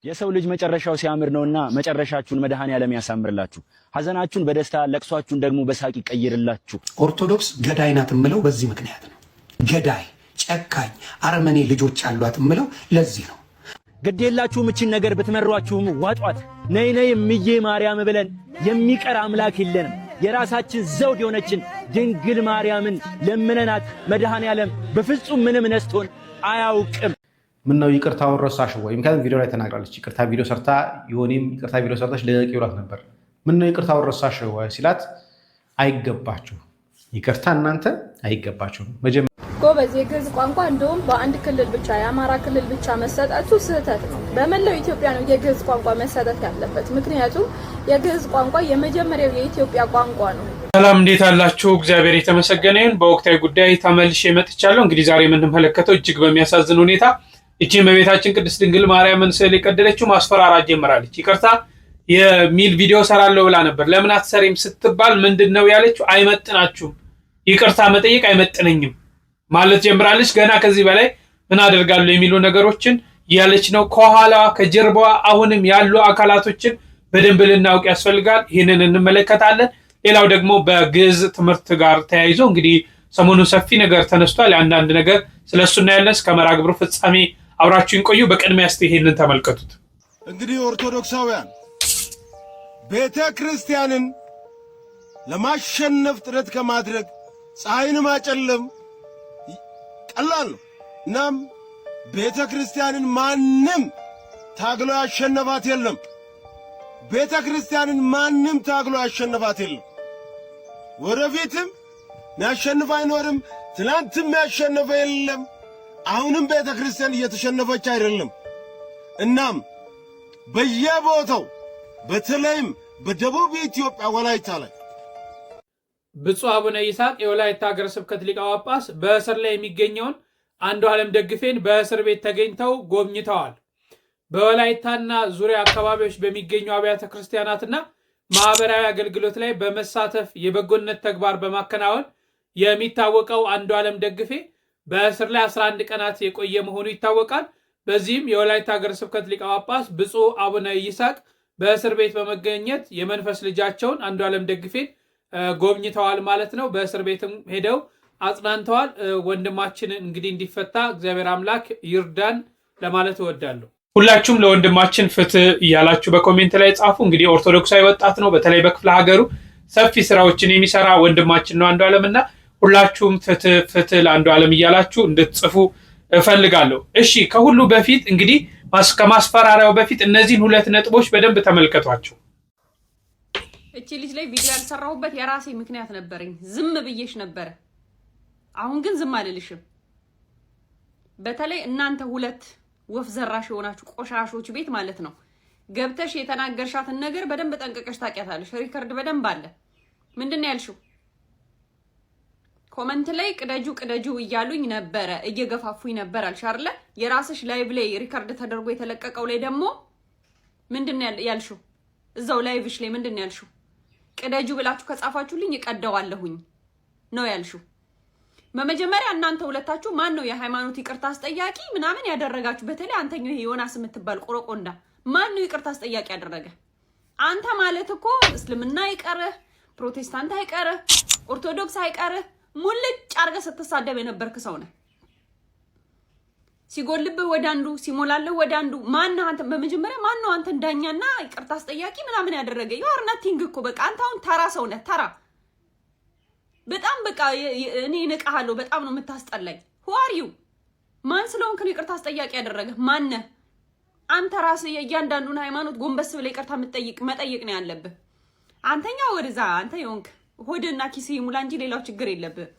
የሰው ልጅ መጨረሻው ሲያምር ነውና መጨረሻችሁን መድኃኔዓለም ያሳምርላችሁ። ሐዘናችሁን በደስታ ለቅሷችሁን ደግሞ በሳቅ ይቀይርላችሁ። ኦርቶዶክስ ገዳይ ናት እምለው በዚህ ምክንያት ነው። ገዳይ፣ ጨካኝ፣ አረመኔ ልጆች አሏት እምለው ለዚህ ነው። ግዴላችሁም እቺን ነገር ብትመሯችሁም ዋጧት። ነይ ነይ እምዬ ማርያም ብለን የሚቀር አምላክ የለንም። የራሳችን ዘውድ የሆነችን ድንግል ማርያምን ለምነናት መድኃኔዓለም በፍጹም ምንም ነስቶን አያውቅም። ምን ነው ይቅርታውን ረሳሽ ወይ? ምክንያቱም ቪዲዮ ላይ ተናግራለች። ይቅርታ ቪዲዮ ሰርታ ይሁንም ይቅርታ ቪዲዮ ሰርታች ለደቂ ይውላት ነበር። ምን ነው ይቅርታውን ረሳሽ ወይ ሲላት አይገባችሁ፣ ይቅርታ እናንተ አይገባችሁ። ጎበዝ የግዕዝ ቋንቋ እንደውም በአንድ ክልል ብቻ የአማራ ክልል ብቻ መሰጠቱ ስህተት ነው። በመላው ኢትዮጵያ ነው የግዕዝ ቋንቋ መሰጠት ያለበት። ምክንያቱም የግዕዝ ቋንቋ የመጀመሪያው የኢትዮጵያ ቋንቋ ነው። ሰላም፣ እንዴት አላችሁ? እግዚአብሔር የተመሰገነ ይሁን። በወቅታዊ ጉዳይ ተመልሼ መጥቻለሁ። እንግዲህ ዛሬ የምንመለከተው እጅግ በሚያሳዝን ሁኔታ እቺ እመቤታችን ቅድስት ድንግል ማርያምን ስዕል የቀደደችው ማስፈራራት ጀምራለች። ይቅርታ የሚል ቪዲዮ ሰራለሁ ብላ ነበር። ለምን አትሰሪም ስትባል ምንድነው ያለችው? አይመጥናችሁም፣ ይቅርታ መጠየቅ አይመጥነኝም ማለት ጀምራለች። ገና ከዚህ በላይ ምን አደርጋለሁ የሚሉ ነገሮችን ያለች ነው። ከኋላ ከጀርባዋ አሁንም ያሉ አካላቶችን በደንብ ልናውቅ ያስፈልጋል። ይህንን እንመለከታለን። ሌላው ደግሞ በግዕዝ ትምህርት ጋር ተያይዞ እንግዲህ ሰሞኑን ሰፊ ነገር ተነስቷል። አንዳንድ ነገር ስለሱ እናያለን። እስከ መርሐ ግብሩ ፍጻሜ አብራችሁን ቆዩ። በቅድሚያ እስቲ ይሄንን ተመልከቱት። እንግዲህ ኦርቶዶክሳውያን ቤተ ክርስቲያንን ለማሸነፍ ጥረት ከማድረግ ፀሐይን ማጨለም ቀላል ነው። እናም ቤተ ክርስቲያንን ማንም ታግሎ ያሸነፋት የለም። ቤተ ክርስቲያንን ማንም ታግሎ ያሸነፋት የለም። ወደፊትም ያሸንፍ አይኖርም። ትናንትም ያሸነፈ የለም። አሁንም ቤተ ክርስቲያን እየተሸነፈች አይደለም። እናም በየቦታው በተለይም በደቡብ ኢትዮጵያ ወላይታ ላይ ብፁዕ አቡነ ይስሐቅ የወላይታ ሀገረ ስብከት ሊቀ ጳጳስ በእስር ላይ የሚገኘውን አንዱዓለም ደግፌን በእስር ቤት ተገኝተው ጎብኝተዋል። በወላይታና ዙሪያ አካባቢዎች በሚገኙ አብያተ ክርስቲያናትና ማህበራዊ አገልግሎት ላይ በመሳተፍ የበጎነት ተግባር በማከናወን የሚታወቀው አንዱዓለም ደግፌ በእስር ላይ 11 ቀናት የቆየ መሆኑ ይታወቃል። በዚህም የወላይታ ሀገረ ስብከት ሊቀ ጳጳስ ብፁዕ አቡነ ይስሐቅ በእስር ቤት በመገኘት የመንፈስ ልጃቸውን አንዱዓለም ደግፌን ጎብኝተዋል ማለት ነው። በእስር ቤትም ሄደው አጽናንተዋል። ወንድማችንን እንግዲህ እንዲፈታ እግዚአብሔር አምላክ ይርዳን ለማለት እወዳለሁ። ሁላችሁም ለወንድማችን ፍትህ እያላችሁ በኮሜንት ላይ ጻፉ። እንግዲህ ኦርቶዶክሳዊ ወጣት ነው። በተለይ በክፍለ ሀገሩ ሰፊ ስራዎችን የሚሰራ ወንድማችን ነው አንዱዓለም እና ሁላችሁም ፍትህ ፍትህ ለአንዱዓለም እያላችሁ እንድትጽፉ እፈልጋለሁ። እሺ፣ ከሁሉ በፊት እንግዲህ ከማስፈራሪያው በፊት እነዚህን ሁለት ነጥቦች በደንብ ተመልከቷቸው። እቺ ልጅ ላይ ቪዲዮ ያልሰራሁበት የራሴ ምክንያት ነበረኝ። ዝም ብዬሽ ነበረ። አሁን ግን ዝም አልልሽም። በተለይ እናንተ ሁለት ወፍ ዘራሽ የሆናችሁ ቆሻሾች ቤት ማለት ነው ገብተሽ የተናገርሻትን ነገር በደንብ ጠንቀቀሽ ታውቂያታለሽ። ሪከርድ በደንብ አለ። ምንድነው ያልሽው? ኮመንት ላይ ቅደጁ እያሉኝ ነበረ፣ እየገፋፉኝ ነበር አልሽ አይደለ? የራስሽ ላይቭ ላይ ሪከርድ ተደርጎ የተለቀቀው ላይ ደግሞ ምንድነው ያልሽው? እዛው ላይቭሽ ላይ ምንድነው ያልሽው? ቅደጁ ብላችሁ ከጻፋችሁልኝ እቀደዋለሁኝ ነው ያልሽው። በመጀመሪያ እናንተ ሁለታችሁ ማን ነው የሃይማኖት ይቅርታ አስጠያቂ ምናምን ያደረጋችሁ? በተለይ አንተኛው ይሄ ዮናስ የምትባል ቆረቆንዳ ማን ነው ይቅርታ አስጠያቂ ያደረገ? አንተ ማለት እኮ እስልምና አይቀርህ፣ ፕሮቴስታንት አይቀርህ፣ ኦርቶዶክስ አይቀርህ ሙልጭ አርገህ ስትሳደብ የነበርክ ሰው ነህ። ሲጎልብህ ወደ አንዱ ሲሞላልህ ወደ አንዱ። ማን ነው አንተ? በመጀመሪያ ማን ነው አንተ ዳኛና ይቅርታ አስጠያቂ ምናምን ያደረገ? you are nothing እኮ በቃ አንተ አሁን ተራ ሰው ነህ። ተራ በጣም በቃ እኔ ንቀሃለሁ። በጣም ነው የምታስጠላኝ። who are you? ማን ስለሆንክ ነው ይቅርታ አስጠያቂ ያደረገ? ማን ነህ አንተ? ራስህ የእያንዳንዱን ሃይማኖት ጎንበስ ብለህ ይቅርታ መጠየቅ ነው ያለብህ። አንተኛ ወደዛ አንተ የሆንክ ሆድና ኪስ ይሙላ እንጂ ሌላው ችግር የለብህ።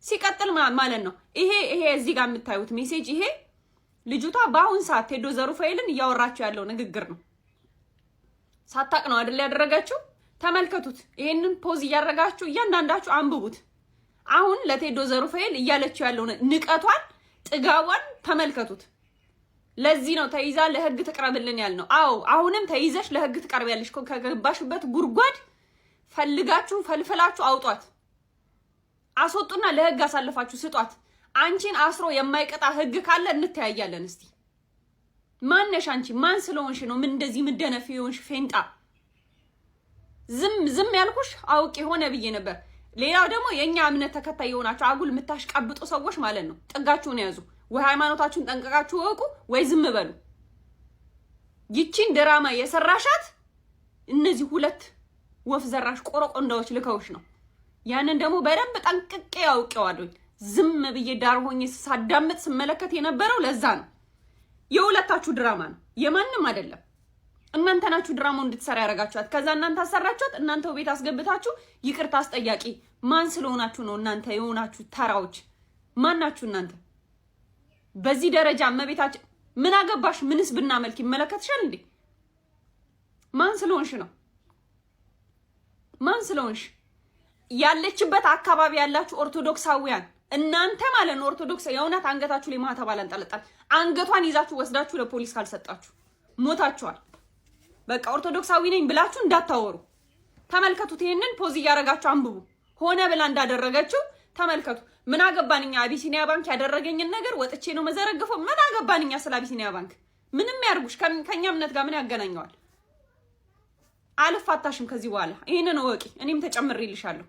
ሲቀጥል ማለት ነው ይሄ እዚህ ጋር የምታዩት ሜሴጅ ይሄ ልጅቷ በአሁን ሰዓት ቴዶ ዘሩፋኤልን እያወራችሁ ያለው ንግግር ነው። ሳታቅ ነው አይደል ያደረጋችሁ? ተመልከቱት። ይሄንን ፖዝ እያደረጋችሁ እያንዳንዳችሁ አንብቡት። አሁን ለቴዶ ዘሩፋኤል እያለችው ያለው ንቀቷን ጥጋቧን ተመልከቱት። ለዚህ ነው ተይዛ ለህግ ትቀርብልን ያልነው። አዎ አሁንም ተይዘሽ ለህግ ትቀርቢያለሽ። ከገባሽበት ጉርጓድ ፈልጋችሁ ፈልፈላችሁ አውጧት። አስወጡና ለህግ አሳልፋችሁ ስጧት። አንቺን አስሮ የማይቀጣ ህግ ካለ እንተያያለን። እስቲ ማነሽ አንቺ? ማን ስለሆንሽ ነው ምን እንደዚህ ምደነፍ ይሆንሽ? ፌንጣ ዝም ያልኩሽ አውቄ ሆነ ብዬ ነበር። ሌላው ደግሞ የኛ እምነት ተከታይ የሆናችሁ አጉል የምታሽቃብጡ ሰዎች ማለት ነው ጥጋችሁን ያዙ። ወይ ሃይማኖታችሁን ጠንቀቃችሁ ወቁ፣ ወይ ዝም በሉ። ይቺን ድራማ የሰራሻት እነዚህ ሁለት ወፍ ዘራሽ ቆረቆንዳዎች ልከውሽ ነው። ያንን ደግሞ በደንብ ጠንቅቄ ያውቀዋለሁ። ዝም ብዬ ዳር ሆኜ ሳዳምጥ ስመለከት የነበረው ለዛ ነው። የሁለታችሁ ድራማ ነው፣ የማንም አይደለም። እናንተ ናችሁ ድራማው እንድትሰራ ያደርጋችኋት። ከዛ እናንተ አሰራችኋት። እናንተው ቤት አስገብታችሁ ይቅርታ አስጠያቂ ማን ስለሆናችሁ ነው እናንተ የሆናችሁ ተራዎች? ማን ናችሁ እናንተ? በዚህ ደረጃ እመቤታችን ምን አገባሽ? ምንስ ብናመልክ ይመለከትሻል እንዴ? ማን ስለሆንሽ ነው? ማን ስለሆንሽ? ያለችበት አካባቢ ያላችሁ ኦርቶዶክሳውያን እናንተ ማለት ነው ኦርቶዶክስ የእውነት አንገታችሁ ላይ ማህተብ አላንጠለጠል። አንገቷን ይዛችሁ ወስዳችሁ ለፖሊስ ካልሰጣችሁ ሞታችኋል። በቃ ኦርቶዶክሳዊ ነኝ ብላችሁ እንዳታወሩ። ተመልከቱት። ይሄንን ፖዝ እያደረጋችሁ አንብቡ። ሆነ ብላ እንዳደረገችው ተመልከቱ። ምን አገባንኛ? አቢሲኒያ ባንክ ያደረገኝን ነገር ወጥቼ ነው መዘረግፈው። ምን አገባንኛ ስለ አቢሲኒያ ባንክ? ምንም ያርጉሽ ከኛ እምነት ጋር ምን ያገናኘዋል? አልፋታሽም ከዚህ በኋላ ይሄንን ወቂ። እኔም ተጨምሬልሻለሁ።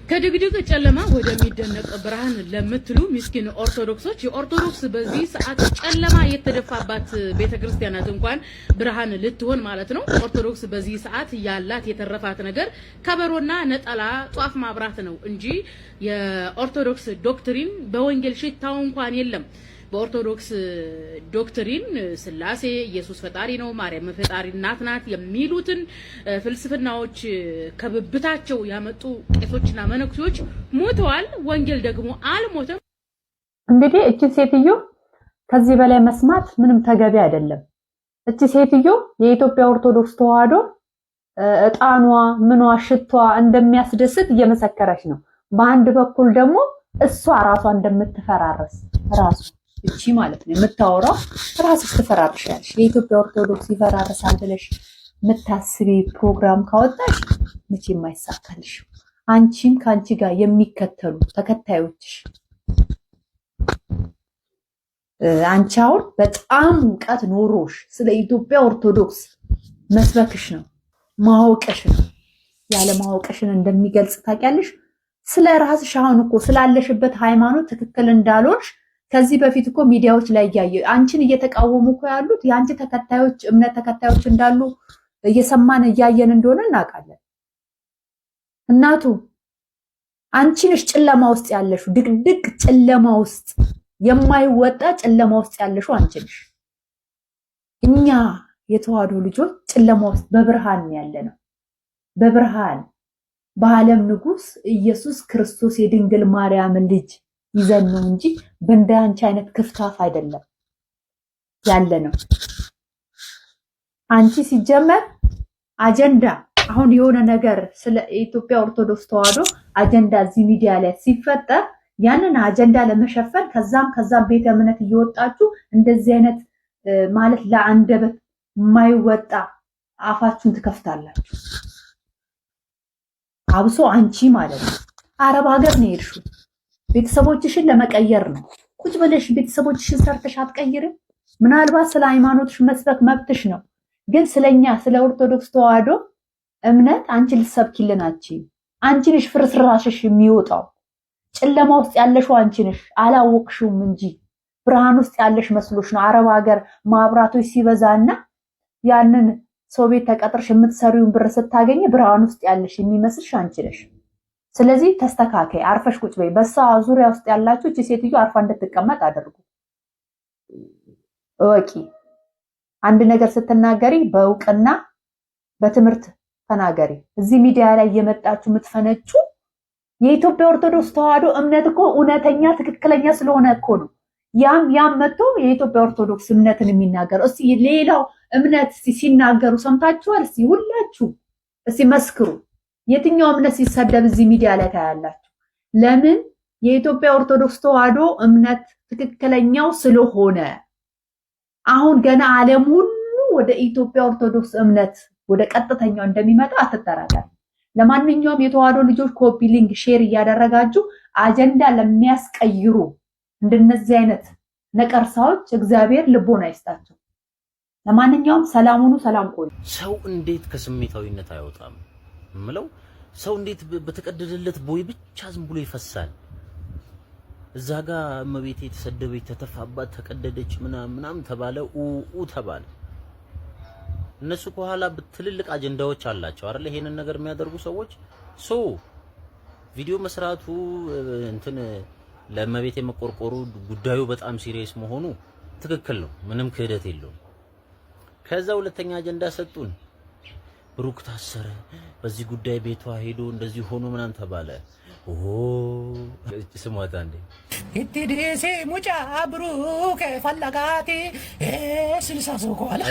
ከድግድግ ጨለማ ወደሚደነቅ ብርሃን ለምትሉ ምስኪን ኦርቶዶክሶች የኦርቶዶክስ በዚህ ሰዓት ጨለማ የተደፋባት ቤተክርስቲያናት እንኳን ብርሃን ልትሆን ማለት ነው። ኦርቶዶክስ በዚህ ሰዓት ያላት የተረፋት ነገር ከበሮና ነጠላ ጧፍ ማብራት ነው እንጂ የኦርቶዶክስ ዶክትሪን በወንጌል ሽታው እንኳን የለም። በኦርቶዶክስ ዶክትሪን ስላሴ ኢየሱስ ፈጣሪ ነው፣ ማርያም ፈጣሪ እናት ናት የሚሉትን ፍልስፍናዎች ከብብታቸው ያመጡ ቄሶችና መነኩሴዎች ሞተዋል። ወንጌል ደግሞ አልሞተም። እንግዲህ እቺ ሴትዮ ከዚህ በላይ መስማት ምንም ተገቢ አይደለም። እቺ ሴትዮ የኢትዮጵያ ኦርቶዶክስ ተዋህዶ እጣኗ ምኗ ሽቷ እንደሚያስደስት እየመሰከረች ነው። በአንድ በኩል ደግሞ እሷ ራሷ እንደምትፈራረስ ራሱ እቺ ማለት ነው የምታወራው ራስሽ ትፈራርሻለሽ። የኢትዮጵያ ኦርቶዶክስ ይፈራረሳል ብለሽ የምታስቢ ፕሮግራም ካወጣሽ መቼም አይሳካልሽ። አንቺም ካንቺ ጋር የሚከተሉ ተከታዮችሽ አንቺ አሁን በጣም እውቀት ኖሮሽ ስለ ኢትዮጵያ ኦርቶዶክስ መስበክሽ ነው ማወቅሽ ነው። ያለ ማወቅሽን እንደሚገልጽ ታውቂያለሽ። ስለ ራስሽ አሁን እኮ ስላለሽበት ሃይማኖት ትክክል እንዳልሆንሽ ከዚህ በፊት እኮ ሚዲያዎች ላይ ያየ አንቺን እየተቃወሙ እኮ ያሉት የአንቺ ተከታዮች እምነት ተከታዮች እንዳሉ እየሰማን እያየን እንደሆነ እናውቃለን። እናቱ አንቺ ነሽ ጨለማ ውስጥ ያለሽው፣ ድቅድቅ ጨለማ ውስጥ የማይወጣ ጨለማ ውስጥ ያለሽው አንቺ ነሽ። እኛ የተዋህዶ ልጆች ጨለማ ውስጥ በብርሃን ያለነው በብርሃን በዓለም ንጉስ ኢየሱስ ክርስቶስ የድንግል ማርያም ልጅ ይዘን ነው እንጂ በእንዳንቺ አይነት ክፍታፍ አይደለም ያለነው። አንቺ ሲጀመር አጀንዳ አሁን የሆነ ነገር ስለ ኢትዮጵያ ኦርቶዶክስ ተዋህዶ አጀንዳ እዚህ ሚዲያ ላይ ሲፈጠር ያንን አጀንዳ ለመሸፈን ከዛም ቤተ እምነት እየወጣችሁ እንደዚህ አይነት ማለት ለአንደበት የማይወጣ አፋችሁን ትከፍታላችሁ። አብሶ አንቺ ማለት ነው አረብ ሀገር ነው የሄድሽው ቤተሰቦችሽን ለመቀየር ነው። ቁጭ ብለሽ ቤተሰቦችሽን ሰርተሽ አትቀይርም? ምናልባት ስለ ሃይማኖትሽ መስበክ መብትሽ ነው፣ ግን ስለኛ ስለ ኦርቶዶክስ ተዋህዶ እምነት አንቺ ልትሰብኪልን አንቺ ነሽ ፍርስራሽሽ የሚወጣው። ጨለማ ውስጥ ያለሽው አንቺ ነሽ፣ አላወቅሽውም እንጂ ብርሃን ውስጥ ያለሽ መስሎሽ ነው። አረብ ሀገር ማብራቶች ሲበዛና ያንን ሰው ቤት ተቀጥረሽ የምትሰሪውን ብር ስታገኝ ብርሃን ውስጥ ያለሽ የሚመስልሽ አንቺ ነሽ። ስለዚህ ተስተካከይ፣ አርፈሽ ቁጭ በይ። በሷ ዙሪያ ውስጥ ያላችሁ እቺ ሴትዮ አርፋ እንድትቀመጥ አድርጉ። እወቂ፣ አንድ ነገር ስትናገሪ በእውቅና በትምህርት ተናገሪ። እዚህ ሚዲያ ላይ እየመጣችሁ የምትፈነጩ የኢትዮጵያ ኦርቶዶክስ ተዋህዶ እምነት እኮ እውነተኛ ትክክለኛ ስለሆነ እኮ ነው። ያም መጥቶ የኢትዮጵያ ኦርቶዶክስ እምነትን የሚናገረው። እስቲ ሌላው እምነት ሲናገሩ ሰምታችኋል? እስቲ ሁላችሁ እስቲ መስክሩ። የትኛው እምነት ሲሰደብ እዚህ ሚዲያ ላይ ታያላችሁ? ለምን? የኢትዮጵያ ኦርቶዶክስ ተዋህዶ እምነት ትክክለኛው ስለሆነ አሁን ገና ዓለም ሁሉ ወደ ኢትዮጵያ ኦርቶዶክስ እምነት ወደ ቀጥተኛው እንደሚመጣ አትጠራጠሩ። ለማንኛውም የተዋህዶ ልጆች ኮፒ ሊንክ ሼር እያደረጋችሁ አጀንዳ ለሚያስቀይሩ እንደነዚህ አይነት ነቀርሳዎች እግዚአብሔር ልቦና ይስጣቸው። ለማንኛውም ሰላም ሁኑ፣ ሰላም ቆዩ። ሰው እንዴት ከስሜታዊነት አይወጣም ምለው? ሰው እንዴት በተቀደደለት ቦይ ብቻ ዝም ብሎ ይፈሳል? እዛ ጋር እመቤቴ ተሰደበች፣ ተተፋባት፣ ተቀደደች ምናምን ተባለ፣ ተባለ። እነሱ ከኋላ ትልልቅ አጀንዳዎች አላቸው አይደል? ይሄንን ነገር የሚያደርጉ ሰዎች ቪዲዮ መስራቱ እንትን ለእመቤቴ መቆርቆሩ ጉዳዩ በጣም ሲሪየስ መሆኑ ትክክል ነው፣ ምንም ክህደት የለውም። ከዛ ሁለተኛ አጀንዳ ሰጡን። ብሩክ ታሰረ፣ በዚህ ጉዳይ ቤቷ ሄዶ እንደዚህ ሆኖ ምናምን ተባለ። ስሟታ እንዴ ኢትዲሲ ሙጫ ብሩክ ፈለጋቲ ስልሳሶ ቆላ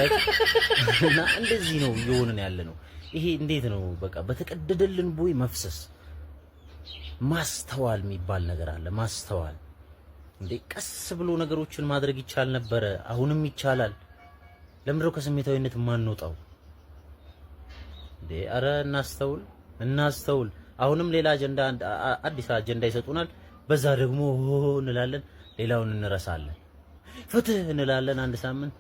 እና እንደዚህ ነው እየሆነን ያለ ነው። ይሄ እንዴት ነው? በቃ በተቀደደልን ቦይ መፍሰስ። ማስተዋል የሚባል ነገር አለ። ማስተዋል እንዴ! ቀስ ብሎ ነገሮችን ማድረግ ይቻል ነበረ፣ አሁንም ይቻላል። ለምንድነው ከስሜታዊነት ማንወጣው እንዴ? አረ እናስተውል። አሁንም ሌላ አጀንዳ አዲስ አጀንዳ ይሰጡናል። በዛ ደግሞ እንላለን፣ ሌላውን እንረሳለን። ፍትህ እንላለን አንድ ሳምንት፣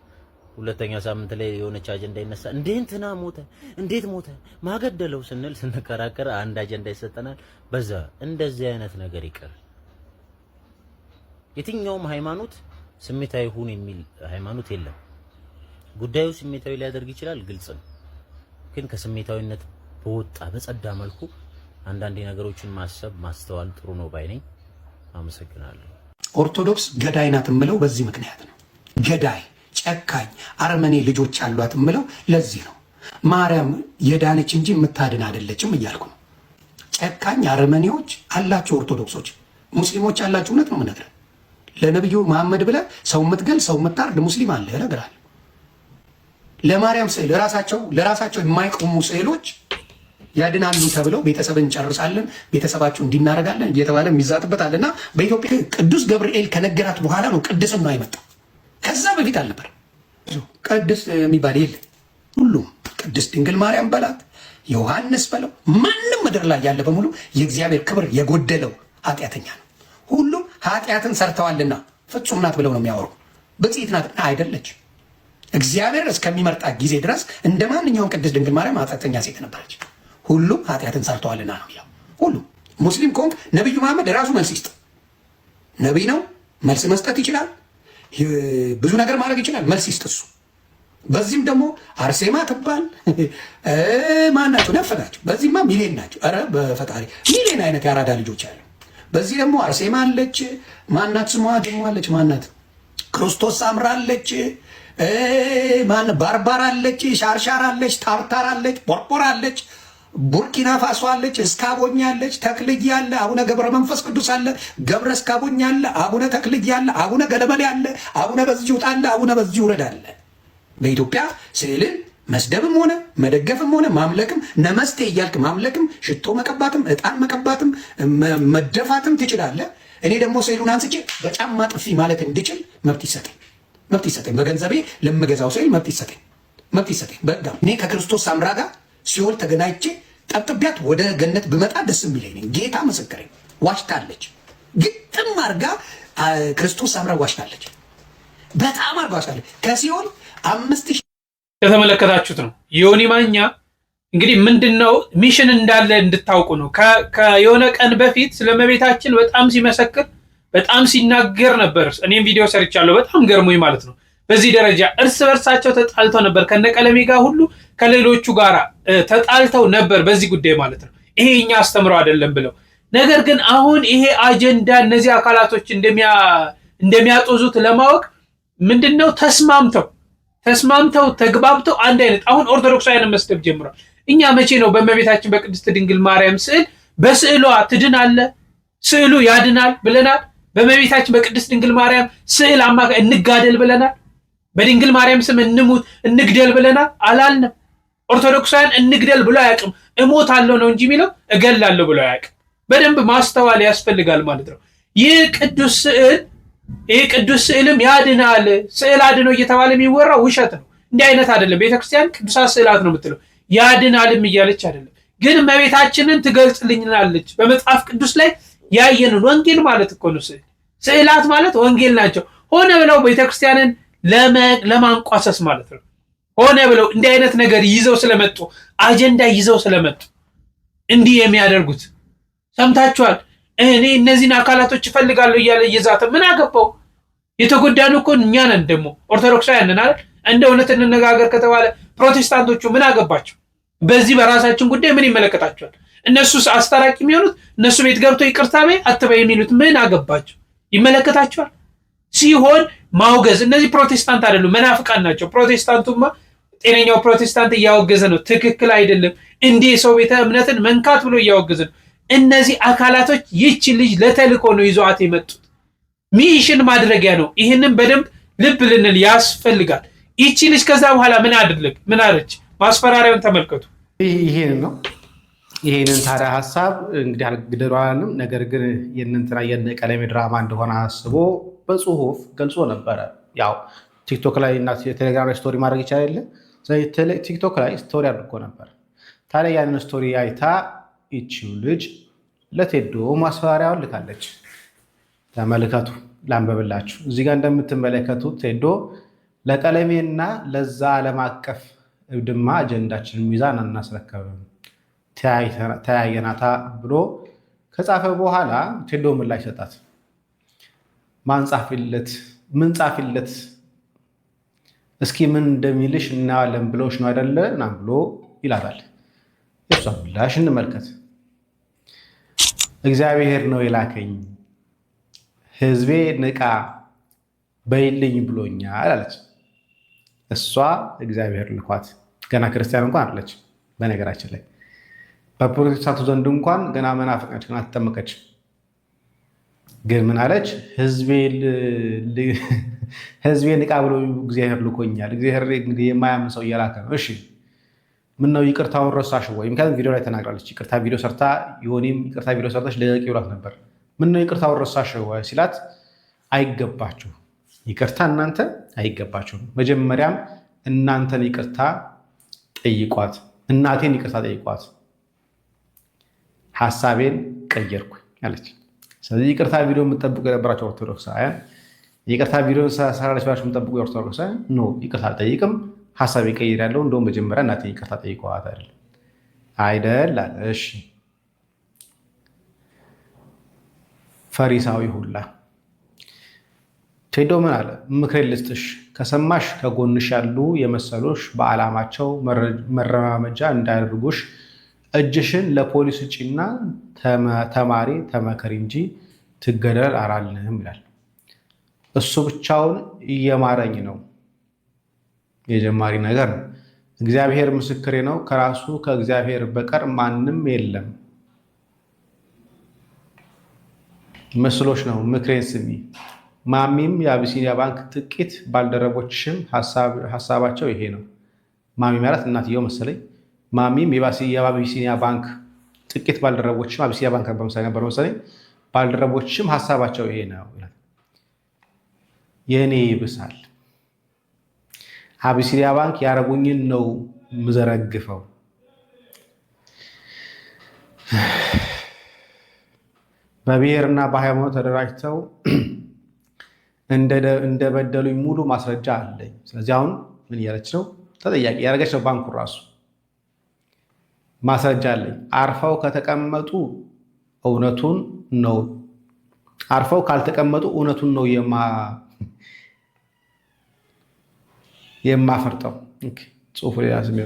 ሁለተኛ ሳምንት ላይ የሆነች አጀንዳ ይነሳ። እንዴትና ሞተ፣ እንዴት ሞተ፣ ማገደለው ስንል ስንከራከር አንድ አጀንዳ ይሰጠናል። በዛ እንደዚህ አይነት ነገር ይቀር። የትኛውም ሃይማኖት ስሜታዊ ሁን የሚል ሃይማኖት የለም። ጉዳዩ ስሜታዊ ሊያደርግ ይችላል፣ ግልጽ ነው። ግን ከስሜታዊነት በወጣ በጸዳ መልኩ አንዳንድ ነገሮችን ማስተዋል ጥሩ ነው ባይ ነኝ። አመሰግናለሁ። ኦርቶዶክስ ገዳይ ናት የምለው በዚህ ምክንያት ነው። ገዳይ፣ ጨካኝ፣ አረመኔ ልጆች አሏት የምለው ለዚህ ነው። ማርያም የዳነች እንጂ የምታድን አይደለችም እያልኩ ነው። ጨካኝ አረመኔዎች አላችሁ ኦርቶዶክሶች፣ ሙስሊሞች አላችሁ። እውነት ነው የምነግርህ። ለነብዩ መሐመድ ብለህ ሰው የምትገል ሰው የምታርድ ሙስሊም አለ እነግርሃለሁ። ለማርያም ስዕል ለራሳቸው የማይቆሙ ስዕሎች ያድናሉ ተብለው ቤተሰብን እንጨርሳለን፣ ቤተሰባችሁ እንዲናረጋለን እየተባለ የሚዛትበት አለና በኢትዮጵያ ቅዱስ ገብርኤል ከነገራት በኋላ ነው ቅድስና የመጣው። ከዛ በፊት አልነበር። ቅድስ የሚባል የለ። ሁሉም ቅድስት ድንግል ማርያም በላት፣ ዮሐንስ በለው፣ ማንም ምድር ላይ ያለ በሙሉ የእግዚአብሔር ክብር የጎደለው ኃጢአተኛ ነው። ሁሉም ኃጢአትን ሰርተዋልና ፍጹም ናት ብለው ነው የሚያወሩ። ብጽዕት ናት አይደለች። እግዚአብሔር እስከሚመርጣት ጊዜ ድረስ እንደ ማንኛውም ቅድስት ድንግል ማርያም ኃጢአተኛ ሴት ነበረች። ሁሉም ኃጢአትን ሰርተዋልና ነው የሚለው። ሁሉም ሙስሊም ከሆንክ ነብዩ መሐመድ ራሱ መልስ ይስጥ። ነቢይ ነው፣ መልስ መስጠት ይችላል፣ ብዙ ነገር ማድረግ ይችላል። መልስ ይስጥ እሱ። በዚህም ደግሞ አርሴማ ትባል ማናቸው ነፈናቸው። በዚህማ ሚሊዮን ናቸው። ኧረ በፈጣሪ ሚሊዮን አይነት የአራዳ ልጆች አሉ። በዚህ ደግሞ አርሴማ አለች። ማናት ስሟ ደግሞ አለች። ማናት ክርስቶስ ሳምራ አለች። ባርባር አለች። ሻርሻር አለች። ታርታር አለች። ቦርቦር አለች። ቡርኪና ፋሶ አለች። እስካቦኛ አለች። ተክልይ አለ። አቡነ ገብረ መንፈስ ቅዱስ አለ። ገብረ እስካቦኛ አለ። አቡነ ተክልይ አለ። አቡነ ገለመሌ አለ። አቡነ በዚህ ውጣ አለ። አቡነ በዚህ ውረድ አለ። በኢትዮጵያ ስዕልን መስደብም ሆነ መደገፍም ሆነ ማምለክም ነመስቴ እያልክ ማምለክም ሽቶ መቀባትም ዕጣን መቀባትም መደፋትም ትችላለህ። እኔ ደግሞ ስዕሉን አንስቼ በጫማ ጥፊ ማለት እንድችል መብት ይሰጠኝ። በገንዘቤ ለምገዛው ስዕል መብት ይሰጠኝ። በቃ እኔ ከክርስቶስ ሳምራ ጋር ሲኦል ተገናኝቼ ጠብጥቢያት ወደ ገነት ብመጣ ደስ የሚለኝ ነኝ። ጌታ ምስክሬ። ዋሽታለች፣ ግጥም አርጋ ክርስቶስ ሳምራ ዋሽታለች። በጣም አርጋ ዋሽታለች። ከሲኦል 5000 የተመለከታችሁት ነው። ዮኒ ማኛ እንግዲህ ምንድነው ሚሽን እንዳለ እንድታውቁ ነው። ከየሆነ ቀን በፊት ስለመቤታችን በጣም ሲመሰክር በጣም ሲናገር ነበር። እኔም ቪዲዮ ሰርቻለሁ። በጣም ገርሞኝ ማለት ነው። በዚህ ደረጃ እርስ በርሳቸው ተጣልተው ነበር። ከነቀለሜ ጋር ሁሉ ከሌሎቹ ጋር ተጣልተው ነበር በዚህ ጉዳይ ማለት ነው። ይሄ እኛ አስተምረው አይደለም ብለው፣ ነገር ግን አሁን ይሄ አጀንዳ እነዚህ አካላቶች እንደሚያጦዙት ለማወቅ ምንድነው ተስማምተው ተግባብተው አንድ አይነት አሁን ኦርቶዶክሳውያን መስደብ ጀምሯል። እኛ መቼ ነው በእመቤታችን በቅድስት ድንግል ማርያም ስዕል በስዕሏ ትድናለ ስዕሉ ያድናል ብለናል? በእመቤታችን በቅድስት ድንግል ማርያም ስዕል አማካይ እንጋደል ብለናል? በድንግል ማርያም ስም እንሙት እንግደል ብለናል? አላልንም። ኦርቶዶክሳውያን እንግደል ብሎ አያውቅም። እሞታለሁ ነው እንጂ የሚለው እገላለሁ ብሎ አያውቅም። በደንብ ማስተዋል ያስፈልጋል ማለት ነው። ይህ ቅዱስ ስዕልም ያድናል፣ ስዕል አድኖ እየተባለ የሚወራው ውሸት ነው። እንዲህ አይነት አይደለም። ቤተክርስቲያን ቅዱሳት ስዕላት ነው የምትለው፣ ያድናልም እያለች አይደለም። ግን እመቤታችንን ትገልጽልኛለች። በመጽሐፍ ቅዱስ ላይ ያየንን ወንጌል ማለት እኮ ነው። ስዕላት ማለት ወንጌል ናቸው። ሆነ ብለው ቤተክርስቲያንን ለማንቋሰስ ማለት ነው። ሆነ ብለው እንዲህ አይነት ነገር ይዘው ስለመጡ አጀንዳ ይዘው ስለመጡ እንዲህ የሚያደርጉት ሰምታችኋል። እኔ እነዚህን አካላቶች እፈልጋለሁ እያለ እየዛተ ምን አገባው? የተጎዳኑ እኮ እኛ ነን። ደግሞ ኦርቶዶክሳውያን ነን አይደል? እንደ እውነት እንነጋገር ከተባለ ፕሮቴስታንቶቹ ምን አገባቸው? በዚህ በራሳችን ጉዳይ ምን ይመለከታቸዋል? እነሱ አስታራቂ የሚሆኑት እነሱ ቤት ገብተው ይቅርታ በይ አትበይ የሚሉት ምን አገባቸው? ይመለከታቸዋል ሲሆን ማውገዝ። እነዚህ ፕሮቴስታንት አይደሉም፣ መናፍቃን ናቸው። ፕሮቴስታንቱማ ጤነኛው ፕሮቴስታንት እያወገዘ ነው። ትክክል አይደለም፣ እንዲህ የሰው ቤተ እምነትን መንካት ብሎ እያወገዘ ነው። እነዚህ አካላቶች ይህች ልጅ ለተልእኮ ነው ይዘዋት የመጡት፣ ሚሽን ማድረጊያ ነው። ይህንን በደንብ ልብ ልንል ያስፈልጋል። ይህች ልጅ ከዛ በኋላ ምን አለች? ማስፈራሪያውን ተመልከቱ። ይሄንን ነው። ይሄንን ታዲያ ሀሳብ እንግዲህ አልግደሏንም። ነገር ግን የእንትና የነቀለሜ ድራማ እንደሆነ አስቦ በጽሁፍ ገልጾ ነበረ። ያው ቲክቶክ ላይ እና ቴሌግራም ላይ ስቶሪ ማድረግ ይቻላል የለ። ስለዚህ ቲክቶክ ላይ ስቶሪ አድርጎ ነበር። ታዲያ ያንን ስቶሪ አይታ ይቺው ልጅ ለቴዶ ማስፈራሪያውን ልካለች። ተመልከቱ፣ ላንበብላችሁ። እዚህ ጋር እንደምትመለከቱት ቴዶ ለቀለሜና ለዛ ዓለም አቀፍ እብድማ አጀንዳችንን ሚዛን አናስረከብም ተያየናታ ብሎ ከጻፈ በኋላ ቴዶ ምላሽ ሰጣት። ማን ጻፊለት? ምን ጻፊለት? እስኪ ምን እንደሚልሽ እናያለን ብሎሽ ነው አይደለ? ና ብሎ ይላታል። የሷ ምላሽ እንመልከት። እግዚአብሔር ነው የላከኝ፣ ህዝቤ ንቃ በይልኝ ብሎኛል አለች። እሷ እግዚአብሔር ልኳት ገና ክርስቲያን እንኳን አለች። በነገራችን ላይ በፕሮቴስታንቱ ዘንድ እንኳን ገና መናፍቅ ነች፣ ገና ተጠመቀች። ግን ምን አለች? ህዝቤ ንቃ ብሎ እግዚአብሔር ልኮኛል። እግዚአብሔር እንግዲህ የማያምን ሰው እየላከ ነው። እሺ ምነው ይቅርታውን ረሳሽ ወይ? ምክንያቱም ቪዲዮ ላይ ተናግራለች። ይቅርታ ቪዲዮ ሰርታ ይሆንም ይቅርታ ቪዲዮ ሰርታች ለቂ ብላት ነበር። ምነው ይቅርታውን ረሳሽ ወይ ሲላት አይገባችሁ፣ ይቅርታ እናንተ አይገባችሁም። መጀመሪያም እናንተን ይቅርታ ጠይቋት፣ እናቴን ይቅርታ ጠይቋት፣ ሀሳቤን ቀየርኩ አለች። ስለዚህ ይቅርታ ቪዲዮ የምጠብቁ የነበራቸው ኦርቶዶክሳውያን ይቅርታ ቪዲዮ ሰራለች ብላችሁ የምጠብቁ ኦርቶዶክሳውያን ኖ ይቅርታ አልጠይቅም፣ ሀሳቤ ቀይር ያለው እንደውም መጀመሪያ እናቴን ይቅርታ ጠይቋት አይደል አለ። እሺ ፈሪሳዊ ሁላ ቴዶ ምን አለ? ምክሬን ልስጥሽ፣ ከሰማሽ ከጎንሽ ያሉ የመሰሎሽ በዓላማቸው መረማመጃ እንዳያደርጉሽ እጅሽን ለፖሊስ ውጪና ተማሪ ተመከሪ እንጂ ትገደል አላልንም ይላል። እሱ ብቻውን እየማረኝ ነው። የጀማሪ ነገር ነው። እግዚአብሔር ምስክሬ ነው፣ ከራሱ ከእግዚአብሔር በቀር ማንም የለም። መስሎሽ ነው። ምክሬን ስሚ። ማሚም የአቢሲኒያ ባንክ ጥቂት ባልደረቦችሽም ሀሳባቸው ይሄ ነው። ማሚ ማለት እናትየው መሰለኝ። ማሚም የአቢሲኒያ ባንክ ጥቂት ባልደረቦችም አቢሲኒያ ባንክ ነበር መሰለኝ፣ ባልደረቦችም ሀሳባቸው ይሄ ነው። የእኔ ይብሳል። አቢሲኒያ ባንክ ያረጉኝን ነው ምዘረግፈው። በብሔርና በሃይማኖት ተደራጅተው እንደበደሉኝ ሙሉ ማስረጃ አለኝ። ስለዚህ አሁን ምን እያለች ነው? ተጠያቂ ያደረገች ነው ባንኩ ራሱ። ማስረጃ አለኝ። አርፈው ከተቀመጡ እውነቱን ነው፣ አርፈው ካልተቀመጡ እውነቱን ነው የማፈርጠው። ጽሁፉ ሌላ ስም።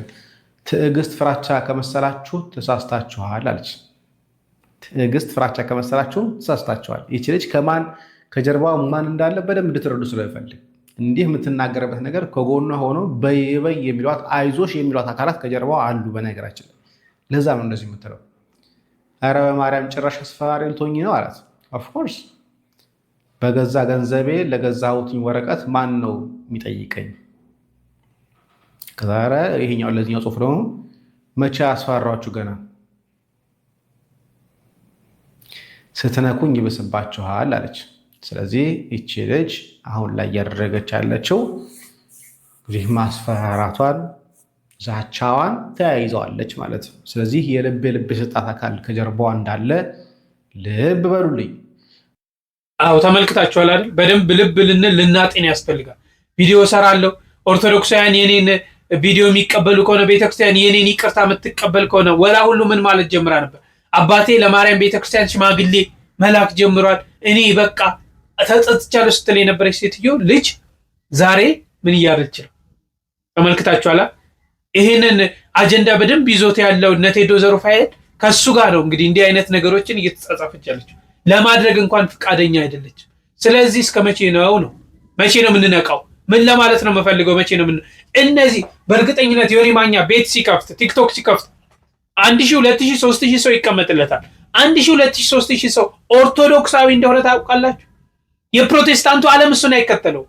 ትዕግስት ፍራቻ ከመሰላችሁ ተሳስታችኋል አለች። ትዕግስት ፍራቻ ከመሰላችሁ ተሳስታችኋል። ይቺ ልጅ ከጀርባው ማን እንዳለ በደንብ እንድትረዱ ስለፈልግ እንዲህ የምትናገርበት ነገር ከጎኗ ሆኖ በይበይ የሚሏት አይዞሽ የሚሏት አካላት ከጀርባው አሉ። በነገራችን ላይ ለዛ ነው እንደዚህ የምትለው። ኧረ በማርያም ጭራሽ አስፈራሪ ልትሆኚ ነው አላት። ኦፍኮርስ በገዛ ገንዘቤ ለገዛሁትኝ ወረቀት ማን ነው የሚጠይቀኝ? ከዛረ ይሄኛው ለዚህኛው ጽሁፍ ደግሞ መቼ አስፈራራችሁ? ገና ስትነኩኝ ይብስባችኋል አለች። ስለዚህ ይቺ ልጅ አሁን ላይ እያደረገች ያለችው እንግዲህ ማስፈራራቷን፣ ዛቻዋን ተያይዘዋለች ማለት ነው። ስለዚህ የልብ የሰጣት አካል ከጀርባዋ እንዳለ ልብ በሉልኝ። አዎ ተመልክታችኋል አይደል? በደንብ ልብ ልናጤን ያስፈልጋል። ቪዲዮ ሰራለሁ። ኦርቶዶክሳውያን የኔን ቪዲዮ የሚቀበሉ ከሆነ ቤተክርስቲያን የኔን ይቅርታ የምትቀበል ከሆነ ወላ ሁሉ ምን ማለት ጀምራ ነበር። አባቴ ለማርያም ቤተክርስቲያን ሽማግሌ መላክ ጀምሯል፣ እኔ በቃ ተጸጽቻለሁ ስትል የነበረች ሴትዮ ልጅ ዛሬ ምን እያለች ነው? ተመልክታችኋላ? ይሄንን አጀንዳ በደንብ ይዞት ያለው ቴዶ ዘሩፋኤል ከሱ ጋር ነው እንግዲህ እንዲህ አይነት ነገሮችን እየተጻጻፈች ያለች፣ ለማድረግ እንኳን ፍቃደኛ አይደለች። ስለዚህ እስከ መቼ ነው መቼ ነው የምንነቃው? ምን ለማለት ነው የምፈልገው? መቼ ነው እነዚህ በእርግጠኝነት ዮኒ ማኛ ቤት ሲከፍት ቲክቶክ ሲከፍት 1000 2000 3000 ሰው ይቀመጥለታል። 1000 2000 3000 ሰው ኦርቶዶክሳዊ እንደሆነ ታውቃላችሁ። የፕሮቴስታንቱ ዓለም እሱን አይከተለው።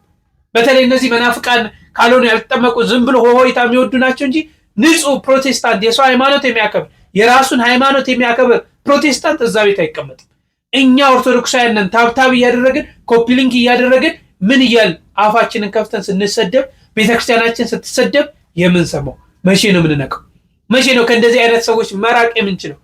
በተለይ እነዚህ መናፍቃን ካልሆነ ያልተጠመቁ ዝም ብሎ ሆሆይታ የሚወዱ ናቸው እንጂ ንጹህ ፕሮቴስታንት የሰው ሃይማኖት የሚያከብር የራሱን ሃይማኖት የሚያከብር ፕሮቴስታንት እዛ ቤት አይቀመጥም። እኛ ኦርቶዶክሳውያንን ታብታብ እያደረግን ኮፒ ሊንክ እያደረግን ምን እያል አፋችንን ከፍተን ስንሰደብ ቤተክርስቲያናችን ስትሰደብ የምንሰማው መቼ ነው የምንነቀው? መቼ ነው ከእንደዚህ አይነት ሰዎች መራቅ የምንችለው?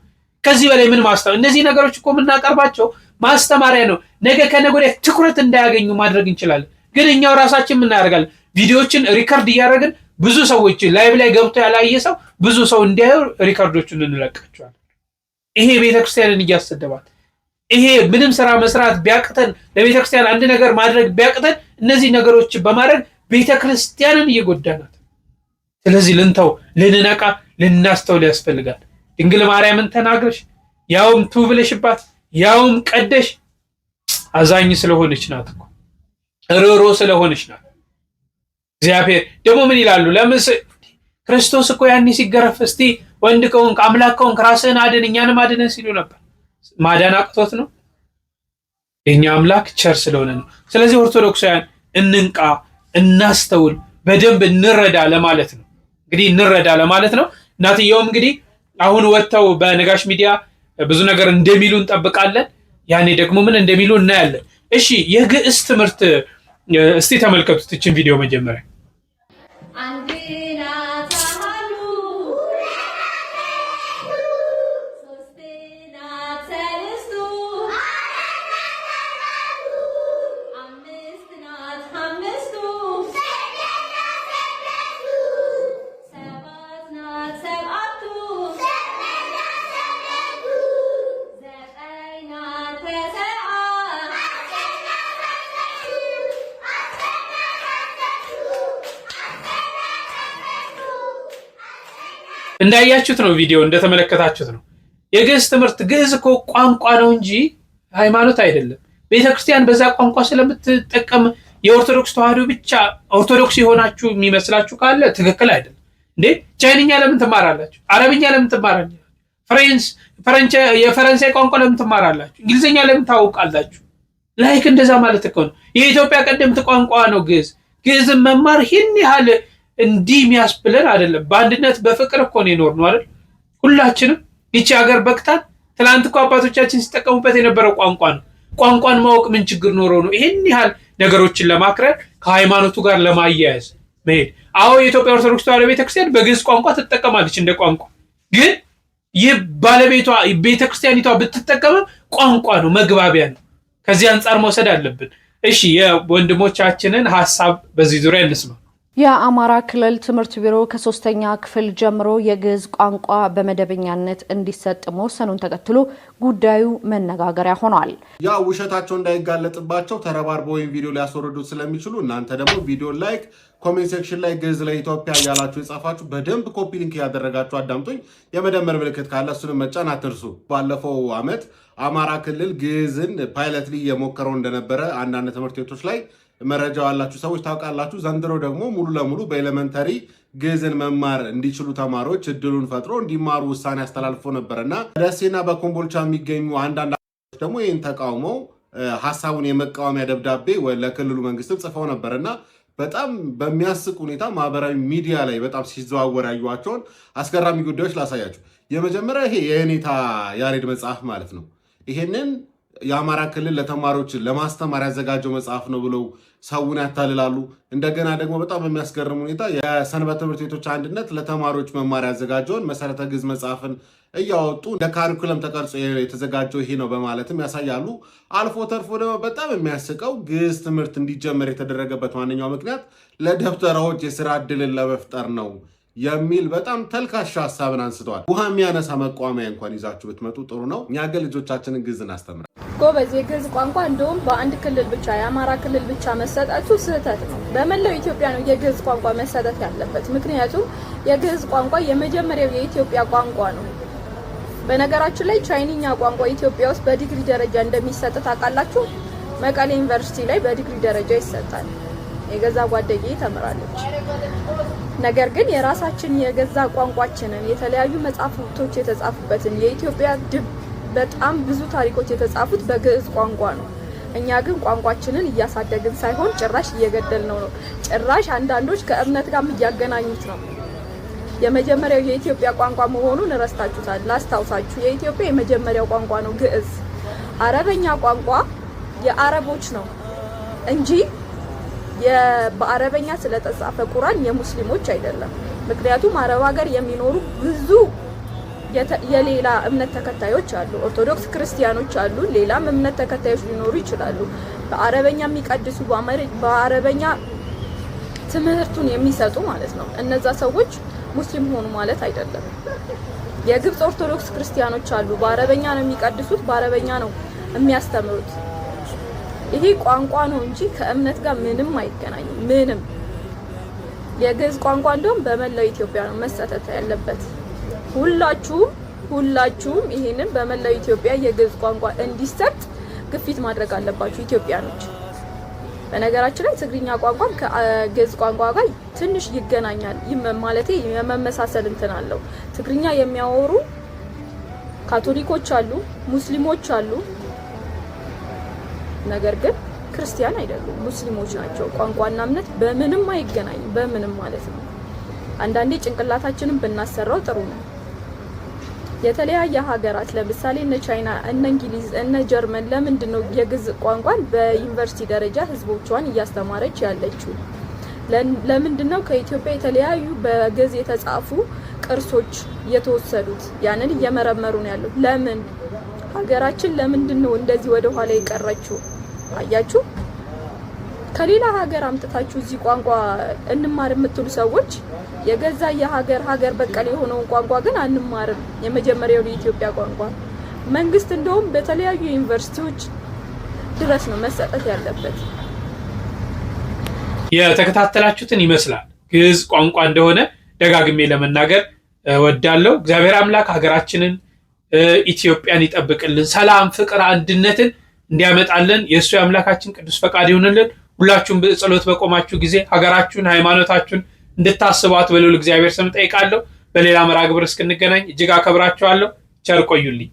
ከዚህ በላይ ምን ማስተማር? እነዚህ ነገሮች እኮ የምናቀርባቸው ማስተማሪያ ነው። ነገ ከነገ ወዲያ ትኩረት እንዳያገኙ ማድረግ እንችላለን። ግን እኛው ራሳችን ምን እናደርጋለን? ቪዲዮዎችን ሪከርድ እያደረግን ብዙ ሰዎች ላይቭ ላይ ገብቶ ያላየ ሰው ብዙ ሰው እንዲያዩ ሪከርዶቹን እንለቃቸዋለን። ይሄ ቤተክርስቲያንን እያሰደባት፣ ይሄ ምንም ስራ መስራት ቢያቅተን ለቤተክርስቲያን አንድ ነገር ማድረግ ቢያቅተን እነዚህ ነገሮች በማድረግ ቤተክርስቲያንን እየጎዳናት። ስለዚህ ልንተው፣ ልንነቃ፣ ልናስተውል ያስፈልጋል። ድንግል ማርያምን ተናግረሽ ያውም ትውብለሽባት ያውም ቀደሽ አዛኝ ስለሆነች ናት እኮ ሮሮ ስለሆነች ናት። እግዚአብሔር ደግሞ ምን ይላሉ? ለምስ ክርስቶስ እኮ ያኔ ሲገረፍ እስቲ ወንድ ከሆንክ አምላክ ከሆንክ ራስህን አድን እኛንም አድነን ሲሉ ነበር። ማዳን አቅቶት ነው? የኛ አምላክ ቸር ስለሆነ ነው። ስለዚህ ኦርቶዶክሳውያን እንንቃ፣ እናስተውል፣ በደንብ እንረዳ ለማለት ነው። እንግዲህ እንረዳ ለማለት ነው። እናትየውም እንግዲህ አሁን ወጥተው በነጋሽ ሚዲያ ብዙ ነገር እንደሚሉ እንጠብቃለን። ያኔ ደግሞ ምን እንደሚሉ እናያለን። እሺ የግዕዝ ትምህርት እስቲ ተመልከቱት እችን ቪዲዮ መጀመሪያ እንዳያችሁት ነው። ቪዲዮ እንደተመለከታችሁት ነው። የግዕዝ ትምህርት ግዕዝ እኮ ቋንቋ ነው እንጂ ሃይማኖት አይደለም። ቤተክርስቲያን በዛ ቋንቋ ስለምትጠቀም የኦርቶዶክስ ተዋህዶ ብቻ ኦርቶዶክስ የሆናችሁ የሚመስላችሁ ካለ ትክክል አይደለም። እንዴ ቻይንኛ ለምን ትማራላችሁ? አረብኛ ለምን ትማራላችሁ? የፈረንሳይ ቋንቋ ለምን ትማራላችሁ? እንግሊዝኛ ለምን ታውቃላችሁ? ላይክ እንደዛ ማለት እኮ ነው። የኢትዮጵያ ቀደምት ቋንቋ ነው ግዕዝ። ግዕዝን መማር ይህን ያህል እንዲህ የሚያስብለን አይደለም። በአንድነት በፍቅር እኮ ነው የኖርነው አይደል? ሁላችንም ይቺ ሀገር በቅታን። ትናንት እኮ አባቶቻችን ሲጠቀሙበት የነበረው ቋንቋ ነው። ቋንቋን ማወቅ ምን ችግር ኖሮ ነው ይሄን ያህል ነገሮችን ለማክረር ከሃይማኖቱ ጋር ለማያያዝ መሄድ? አዎ የኢትዮጵያ ኦርቶዶክስ ተዋሕዶ ቤተክርስቲያን በግዕዝ ቋንቋ ትጠቀማለች እንደ ቋንቋ። ግን ይህ ባለቤቷ ቤተክርስቲያኒቷ ብትጠቀምም ቋንቋ ነው፣ መግባቢያ ነው። ከዚህ አንጻር መውሰድ አለብን። እሺ የወንድሞቻችንን ሀሳብ በዚህ ዙሪያ እንስማ። የአማራ ክልል ትምህርት ቢሮ ከ3ኛ ክፍል ጀምሮ የግዕዝ ቋንቋ በመደበኛነት እንዲሰጥ መወሰኑን ተከትሎ ጉዳዩ መነጋገሪያ ሆኗል። ያ ውሸታቸው እንዳይጋለጥባቸው ተረባርበው ወይም ቪዲዮ ሊያስወርዱት ስለሚችሉ እናንተ ደግሞ ቪዲዮ ላይክ፣ ኮሜንት ሴክሽን ላይ ግዕዝ ለኢትዮጵያ እያላችሁ የጻፋችሁ በደንብ ኮፒ ሊንክ ያደረጋችሁ አዳምጡኝ። የመደመር ምልክት ካለ እሱንም መጫን አትርሱ። ባለፈው ዓመት አማራ ክልል ግዕዝን ፓይለትሊ የሞከረው እንደነበረ አንዳንድ ትምህርት ቤቶች ላይ መረጃው ያላችሁ ሰዎች ታውቃላችሁ። ዘንድሮ ደግሞ ሙሉ ለሙሉ በኤሌመንተሪ ግዕዝን መማር እንዲችሉ ተማሪዎች እድሉን ፈጥሮ እንዲማሩ ውሳኔ አስተላልፎ ነበርና ደሴና በኮምቦልቻ የሚገኙ አንዳንድ ደግሞ ይህን ተቃውመው ሀሳቡን የመቃወሚያ ደብዳቤ ለክልሉ መንግስትም ጽፈው ነበርና በጣም በሚያስቅ ሁኔታ ማህበራዊ ሚዲያ ላይ በጣም ሲዘዋወር ያዩዋቸውን አስገራሚ ጉዳዮች ላሳያችሁ። የመጀመሪያ ይሄ የኔታ ያሬድ መጽሐፍ ማለት ነው። ይሄንን የአማራ ክልል ለተማሪዎች ለማስተማር ያዘጋጀው መጽሐፍ ነው ብለው ሰውን ያታልላሉ። እንደገና ደግሞ በጣም በሚያስገርም ሁኔታ የሰንበት ትምህርት ቤቶች አንድነት ለተማሪዎች መማር ያዘጋጀውን መሰረተ ግዕዝ መጽሐፍን እያወጡ እንደ ካሪኩለም ተቀርጾ የተዘጋጀው ይሄ ነው በማለትም ያሳያሉ። አልፎ ተርፎ ደግሞ በጣም የሚያስቀው ግዕዝ ትምህርት እንዲጀመር የተደረገበት ዋነኛው ምክንያት ለደብተራዎች የስራ ዕድልን ለመፍጠር ነው የሚል በጣም ተልካሻ ሀሳብን አንስተዋል። ውሃ የሚያነሳ መቋሚያ እንኳን ይዛችሁ ብትመጡ ጥሩ ነው። እኛ ግን ልጆቻችንን ግዕዝ እናስተምራለን። ጎበዝ፣ የግዕዝ ቋንቋ እንደውም በአንድ ክልል ብቻ የአማራ ክልል ብቻ መሰጠቱ ስህተት ነው። በመላው ኢትዮጵያ ነው የግዕዝ ቋንቋ መሰጠት ያለበት። ምክንያቱም የግዕዝ ቋንቋ የመጀመሪያው የኢትዮጵያ ቋንቋ ነው። በነገራችን ላይ ቻይንኛ ቋንቋ ኢትዮጵያ ውስጥ በዲግሪ ደረጃ እንደሚሰጥ ታውቃላችሁ? መቀሌ ዩኒቨርሲቲ ላይ በዲግሪ ደረጃ ይሰጣል። የገዛ ጓደኛዬ ተምራለች። ነገር ግን የራሳችን የገዛ ቋንቋችንን የተለያዩ መጽሐፍቶች የተጻፉበትን የኢትዮጵያ በጣም ብዙ ታሪኮች የተጻፉት በግዕዝ ቋንቋ ነው። እኛ ግን ቋንቋችንን እያሳደግን ሳይሆን ጭራሽ እየገደልነው ነው። ጭራሽ አንዳንዶች ከእምነት ጋር እያገናኙት ነው። የመጀመሪያው የኢትዮጵያ ቋንቋ መሆኑን ረስታችሁታል። ላስታውሳችሁ፣ የኢትዮጵያ የመጀመሪያው ቋንቋ ነው ግዕዝ። አረበኛ ቋንቋ የአረቦች ነው እንጂ በአረበኛ ስለተጻፈ ቁርአን የሙስሊሞች አይደለም። ምክንያቱም አረብ ሀገር የሚኖሩ ብዙ የሌላ እምነት ተከታዮች አሉ። ኦርቶዶክስ ክርስቲያኖች አሉ። ሌላም እምነት ተከታዮች ሊኖሩ ይችላሉ። በአረበኛ የሚቀድሱ በአረበኛ ትምህርቱን የሚሰጡ ማለት ነው። እነዛ ሰዎች ሙስሊም ሆኑ ማለት አይደለም። የግብጽ ኦርቶዶክስ ክርስቲያኖች አሉ። በአረበኛ ነው የሚቀድሱት፣ በአረበኛ ነው የሚያስተምሩት። ይሄ ቋንቋ ነው እንጂ ከእምነት ጋር ምንም አይገናኝም። ምንም የግዕዝ ቋንቋ እንደውም በመላው ኢትዮጵያ ነው መሰጠት ያለበት። ሁላችሁም ይሄንን በመላው ኢትዮጵያ የግዕዝ ቋንቋ እንዲሰጥ ግፊት ማድረግ አለባችሁ ኢትዮጵያኖች። በነገራችን ላይ ትግርኛ ቋንቋም ከግዕዝ ቋንቋ ጋር ትንሽ ይገናኛል። ማለቴ የመመሳሰል እንትን አለው። ትግርኛ የሚያወሩ ካቶሊኮች አሉ፣ ሙስሊሞች አሉ። ነገር ግን ክርስቲያን አይደሉም፣ ሙስሊሞች ናቸው። ቋንቋና እምነት በምንም አይገናኝም፣ በምንም ማለት ነው። አንዳንዴ ጭንቅላታችንን ብናሰራው ጥሩ ነው። የተለያየ ሀገራት ለምሳሌ እነ ቻይና፣ እነ እንግሊዝ፣ እነ ጀርመን ለምንድን ነው የግዕዝ ቋንቋን በዩኒቨርሲቲ ደረጃ ህዝቦቿን እያስተማረች ያለችው? ለምንድን ነው ከኢትዮጵያ የተለያዩ በግዕዝ የተጻፉ ቅርሶች የተወሰዱት? ያንን እየመረመሩ ነው ያለው። ለምን ሀገራችን ለምንድን ነው እንደዚህ ወደ ኋላ የቀረችው? አያችሁ፣ ከሌላ ሀገር አምጥታችሁ እዚህ ቋንቋ እንማር የምትሉ ሰዎች የገዛ ሀገር በቀል የሆነውን ቋንቋ ግን አንማርም። የመጀመሪያው የኢትዮጵያ ቋንቋ መንግስት እንደውም በተለያዩ ዩኒቨርሲቲዎች ድረስ ነው መሰጠት ያለበት። የተከታተላችሁትን ይመስላል ግዕዝ ቋንቋ እንደሆነ ደጋግሜ ለመናገር ወዳለው። እግዚአብሔር አምላክ ሀገራችንን ኢትዮጵያን ይጠብቅልን፣ ሰላም፣ ፍቅር፣ አንድነትን እንዲያመጣልን የእሱ የአምላካችን ቅዱስ ፈቃድ ይሁንልን። ሁላችሁም በጸሎት በቆማችሁ ጊዜ ሀገራችሁን፣ ሃይማኖታችሁን እንድታስቧት በልዑል እግዚአብሔር ስም ጠይቃለሁ። በሌላ መርሃ ግብር እስክንገናኝ እጅግ አከብራችኋለሁ። ቸር ቆዩልኝ።